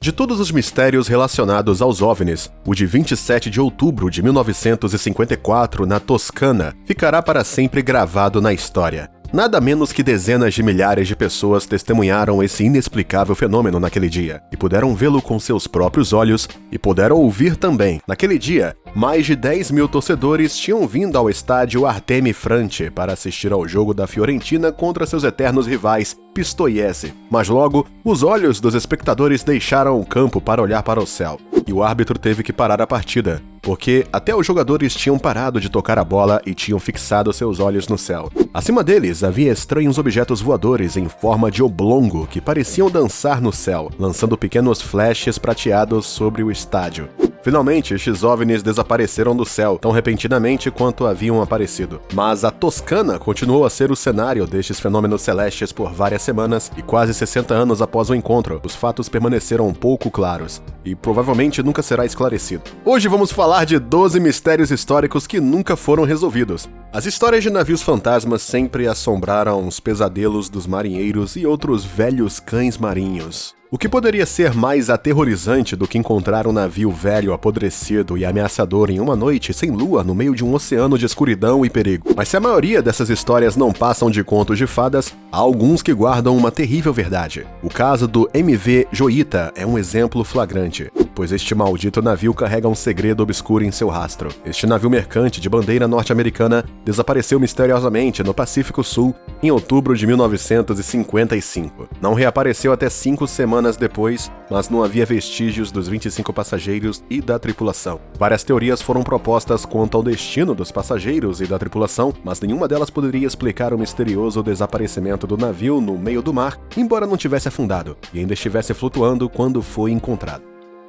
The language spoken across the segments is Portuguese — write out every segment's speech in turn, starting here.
De todos os mistérios relacionados aos OVNIs, o de 27 de outubro de 1954, na Toscana, ficará para sempre gravado na história. Nada menos que dezenas de milhares de pessoas testemunharam esse inexplicável fenômeno naquele dia, e puderam vê-lo com seus próprios olhos, e puderam ouvir também. Naquele dia, mais de 10 mil torcedores tinham vindo ao estádio Artemio Franchi para assistir ao jogo da Fiorentina contra seus eternos rivais, Pistoiese. Mas logo, os olhos dos espectadores deixaram o campo para olhar para o céu, e o árbitro teve que parar a partida, porque até os jogadores tinham parado de tocar a bola e tinham fixado seus olhos no céu. Acima deles havia estranhos objetos voadores em forma de oblongo que pareciam dançar no céu, lançando pequenos flashes prateados sobre o estádio. Finalmente, estes OVNIs desapareceram do céu tão repentinamente quanto haviam aparecido. Mas a Toscana continuou a ser o cenário destes fenômenos celestes por várias semanas, e quase 60 anos após o encontro, os fatos permaneceram pouco claros, e provavelmente nunca será esclarecido. Hoje vamos falar de 12 mistérios históricos que nunca foram resolvidos. As histórias de navios fantasmas sempre assombraram os pesadelos dos marinheiros e outros velhos cães marinhos. O que poderia ser mais aterrorizante do que encontrar um navio velho, apodrecido e ameaçador em uma noite sem lua no meio de um oceano de escuridão e perigo? Mas se a maioria dessas histórias não passam de contos de fadas, há alguns que guardam uma terrível verdade. O caso do MV Joita é um exemplo flagrante, pois este maldito navio carrega um segredo obscuro em seu rastro. Este navio mercante de bandeira norte-americana desapareceu misteriosamente no Pacífico Sul em outubro de 1955. Não reapareceu até 5 semanas depois, mas não havia vestígios dos 25 passageiros e da tripulação. Várias teorias foram propostas quanto ao destino dos passageiros e da tripulação, mas nenhuma delas poderia explicar o misterioso desaparecimento do navio no meio do mar, embora não tivesse afundado e ainda estivesse flutuando quando foi encontrado.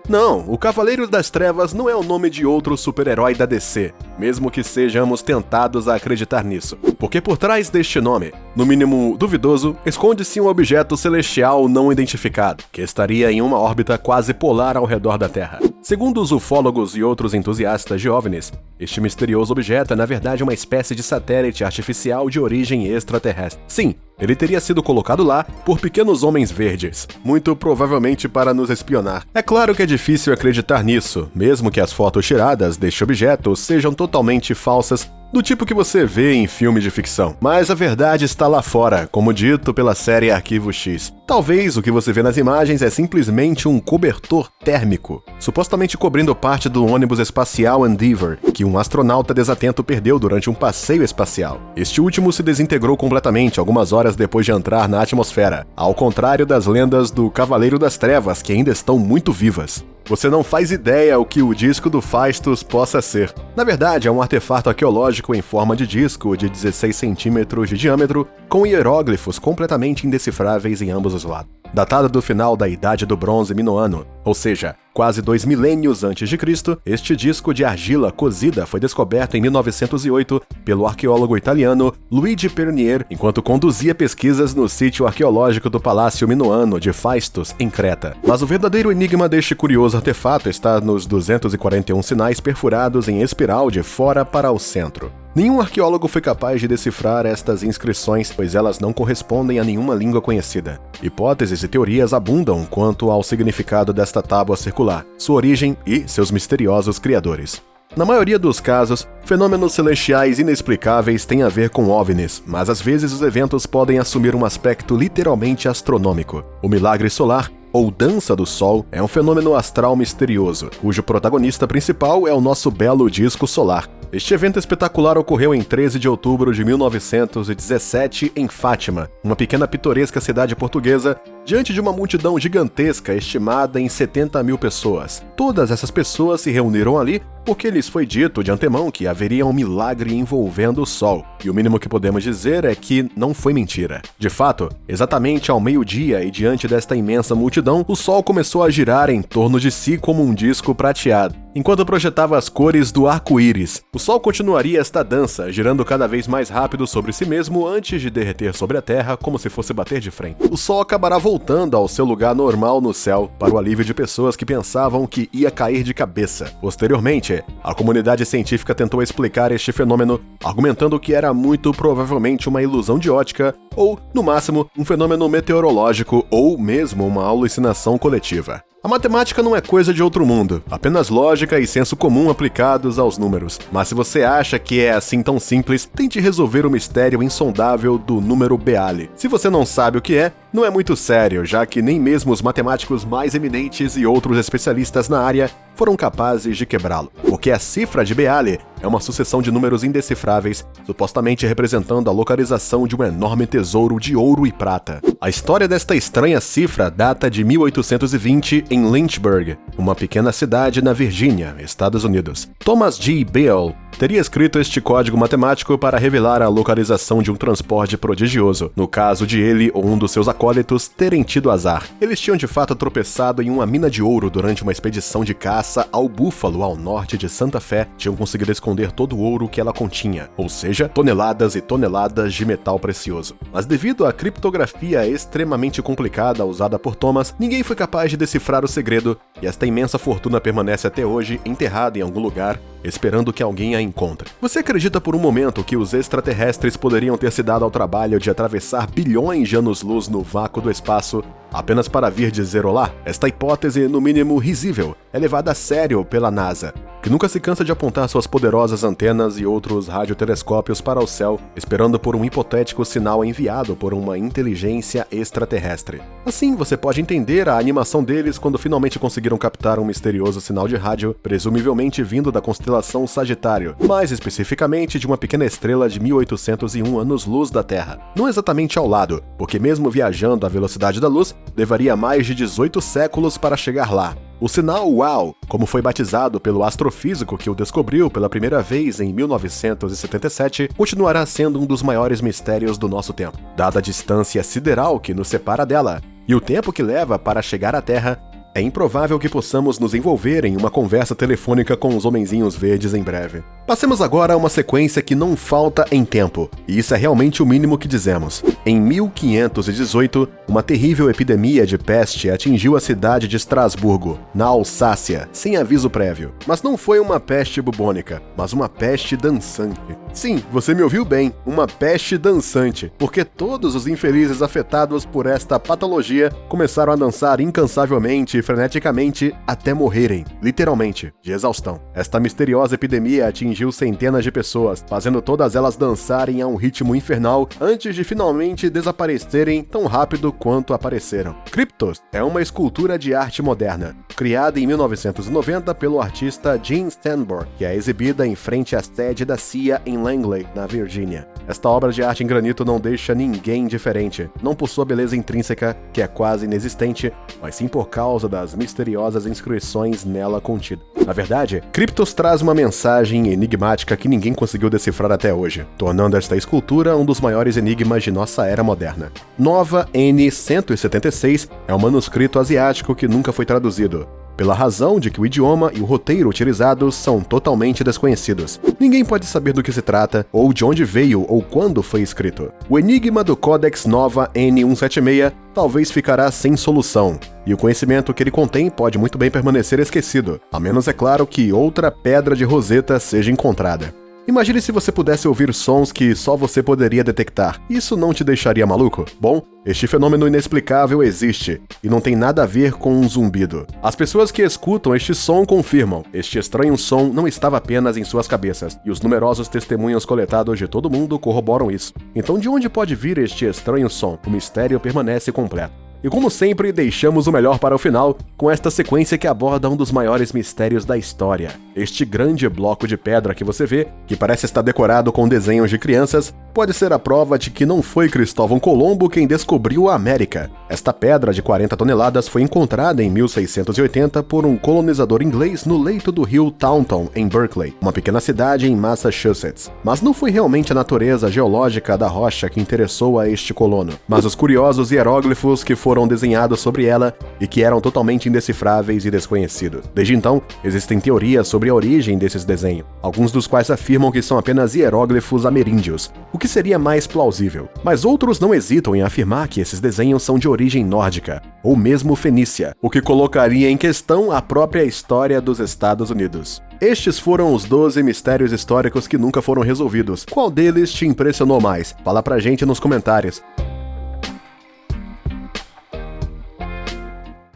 Não, o Cavaleiro das Trevas não é o nome de outro super-herói da DC, mesmo que sejamos tentados a acreditar nisso. Porque por trás deste nome, no mínimo duvidoso, esconde-se um objeto celestial não identificado, que estaria em uma órbita quase polar ao redor da Terra. Segundo os ufólogos e outros entusiastas de OVNIs, este misterioso objeto é na verdade uma espécie de satélite artificial de origem extraterrestre. Sim, ele teria sido colocado lá por pequenos homens verdes, muito provavelmente para nos espionar. É claro que é difícil acreditar nisso, mesmo que as fotos tiradas deste objeto sejam totalmente falsas, do tipo que você vê em filmes de ficção. Mas a verdade está lá fora, como dito pela série Arquivo X. Talvez o que você vê nas imagens é simplesmente um cobertor térmico, supostamente cobrindo parte do ônibus espacial Endeavour, que um astronauta desatento perdeu durante um passeio espacial. Este último se desintegrou completamente algumas horas depois de entrar na atmosfera, ao contrário das lendas do Cavaleiro das Trevas, que ainda estão muito vivas. Você não faz ideia o que o disco do Faistos possa ser. Na verdade, é um artefato arqueológico em forma de disco de 16 centímetros de diâmetro, com hieróglifos completamente indecifráveis em ambos os lados. Datado do final da Idade do Bronze Minoano, ou seja, quase 2 milênios antes de Cristo, este disco de argila cozida foi descoberto em 1908 pelo arqueólogo italiano Luigi Pernier, enquanto conduzia pesquisas no sítio arqueológico do Palácio Minoano de Faistos, em Creta. Mas o verdadeiro enigma deste curioso artefato está nos 241 sinais perfurados em espiral de fora para o centro. Nenhum arqueólogo foi capaz de decifrar estas inscrições, pois elas não correspondem a nenhuma língua conhecida. Hipóteses e teorias abundam quanto ao significado desta tábua circular, sua origem e seus misteriosos criadores. Na maioria dos casos, fenômenos celestiais inexplicáveis têm a ver com OVNIs, mas às vezes os eventos podem assumir um aspecto literalmente astronômico. O milagre solar, ou dança do Sol, é um fenômeno astral misterioso, cujo protagonista principal é o nosso belo disco solar. Este evento espetacular ocorreu em 13 de outubro de 1917 em Fátima, uma pequena pitoresca cidade portuguesa, diante de uma multidão gigantesca estimada em 70 mil pessoas. Todas essas pessoas se reuniram ali porque lhes foi dito de antemão que haveria um milagre envolvendo o Sol, e o mínimo que podemos dizer é que não foi mentira. De fato, exatamente ao meio-dia e diante desta imensa multidão, o Sol começou a girar em torno de si como um disco prateado, enquanto projetava as cores do arco-íris. O Sol continuaria esta dança, girando cada vez mais rápido sobre si mesmo antes de derreter sobre a Terra como se fosse bater de frente. O Sol acabará voltando ao seu lugar normal no céu, para o alívio de pessoas que pensavam que ia cair de cabeça. Posteriormente, a comunidade científica tentou explicar este fenômeno, argumentando que era muito provavelmente uma ilusão de ótica ou, no máximo, um fenômeno meteorológico ou mesmo uma alucinação coletiva. A matemática não é coisa de outro mundo, apenas lógica e senso comum aplicados aos números. Mas se você acha que é assim tão simples, tente resolver o mistério insondável do número Beale. Se você não sabe o que é, não é muito sério, já que nem mesmo os matemáticos mais eminentes e outros especialistas na área foram capazes de quebrá-lo. Porque a cifra de Beale é uma sucessão de números indecifráveis, supostamente representando a localização de um enorme tesouro de ouro e prata. A história desta estranha cifra data de 1820 em Lynchburg, uma pequena cidade na Virgínia, Estados Unidos. Thomas G. Beale teria escrito este código matemático para revelar a localização de um transporte prodigioso, no caso de ele ou um dos seus acólitos terem tido azar. Eles tinham de fato tropeçado em uma mina de ouro durante uma expedição de caça ao Búfalo, ao norte de Santa Fé, tinham conseguido esconder todo o ouro que ela continha, ou seja, toneladas e toneladas de metal precioso. Mas devido à criptografia extremamente complicada usada por Thomas, ninguém foi capaz de decifrar o segredo, e esta imensa fortuna permanece até hoje enterrada em algum lugar, esperando que alguém a encontre. Você acredita por um momento que os extraterrestres poderiam ter se dado ao trabalho de atravessar bilhões de anos-luz no vácuo do espaço apenas para vir dizer olá? Esta hipótese, no mínimo risível, é levada a sério pela NASA, que nunca se cansa de apontar suas poderosas antenas e outros radiotelescópios para o céu, esperando por um hipotético sinal enviado por uma inteligência extraterrestre. Assim, você pode entender a animação deles quando finalmente conseguiram captar um misterioso sinal de rádio, presumivelmente vindo da constelação Sagitário, mais especificamente de uma pequena estrela de 1801 anos-luz da Terra. Não exatamente ao lado, porque mesmo viajando à velocidade da luz, levaria mais de 18 séculos para chegar lá. O sinal WOW, como foi batizado pelo astrofísico que o descobriu pela primeira vez em 1977, continuará sendo um dos maiores mistérios do nosso tempo, dada a distância sideral que nos separa dela e o tempo que leva para chegar à Terra. É improvável que possamos nos envolver em uma conversa telefônica com os homenzinhos verdes em breve. Passemos agora a uma sequência que não falta em tempo, e isso é realmente o mínimo que dizemos. Em 1518, uma terrível epidemia de peste atingiu a cidade de Estrasburgo, na Alsácia, sem aviso prévio. Mas não foi uma peste bubônica, mas uma peste dançante. Sim, você me ouviu bem, uma peste dançante, porque todos os infelizes afetados por esta patologia começaram a dançar incansavelmente e freneticamente até morrerem, literalmente, de exaustão. Esta misteriosa epidemia atingiu centenas de pessoas, fazendo todas elas dançarem a um ritmo infernal antes de finalmente desaparecerem tão rápido quanto apareceram. Cryptos é uma escultura de arte moderna, criada em 1990 pelo artista Gene Steinberg, que é exibida em frente à sede da CIA em Langley, na Virgínia. Esta obra de arte em granito não deixa ninguém indiferente, não por sua beleza intrínseca, que é quase inexistente, mas sim por causa das misteriosas inscrições nela contidas. Na verdade, Cryptos traz uma mensagem enigmática que ninguém conseguiu decifrar até hoje, tornando esta escultura um dos maiores enigmas de nossa era moderna. Nova N-176 é um manuscrito asiático que nunca foi traduzido, pela razão de que o idioma e o roteiro utilizados são totalmente desconhecidos. Ninguém pode saber do que se trata, ou de onde veio ou quando foi escrito. O enigma do Codex Nova N-176 talvez ficará sem solução, e o conhecimento que ele contém pode muito bem permanecer esquecido, a menos, é claro, que outra pedra de Roseta seja encontrada. Imagine se você pudesse ouvir sons que só você poderia detectar. Isso não te deixaria maluco? Bom, este fenômeno inexplicável existe, e não tem nada a ver com um zumbido. As pessoas que escutam este som confirmam, este estranho som não estava apenas em suas cabeças, e os numerosos testemunhos coletados de todo mundo corroboram isso. Então de onde pode vir este estranho som? O mistério permanece completo. E como sempre, deixamos o melhor para o final, com esta sequência que aborda um dos maiores mistérios da história. Este grande bloco de pedra que você vê, que parece estar decorado com desenhos de crianças, pode ser a prova de que não foi Cristóvão Colombo quem descobriu a América. Esta pedra de 40 toneladas foi encontrada em 1680 por um colonizador inglês no leito do rio Taunton, em Berkeley, uma pequena cidade em Massachusetts. Mas não foi realmente a natureza geológica da rocha que interessou a este colono, mas os curiosos hieróglifos que foram desenhados sobre ela e que eram totalmente indecifráveis e desconhecidos. Desde então, existem teorias sobre a origem desses desenhos, alguns dos quais afirmam que são apenas hieróglifos ameríndios, o que seria mais plausível. Mas outros não hesitam em afirmar que esses desenhos são de origem nórdica, ou mesmo fenícia, o que colocaria em questão a própria história dos Estados Unidos. Estes foram os 12 mistérios históricos que nunca foram resolvidos. Qual deles te impressionou mais? Fala pra gente nos comentários.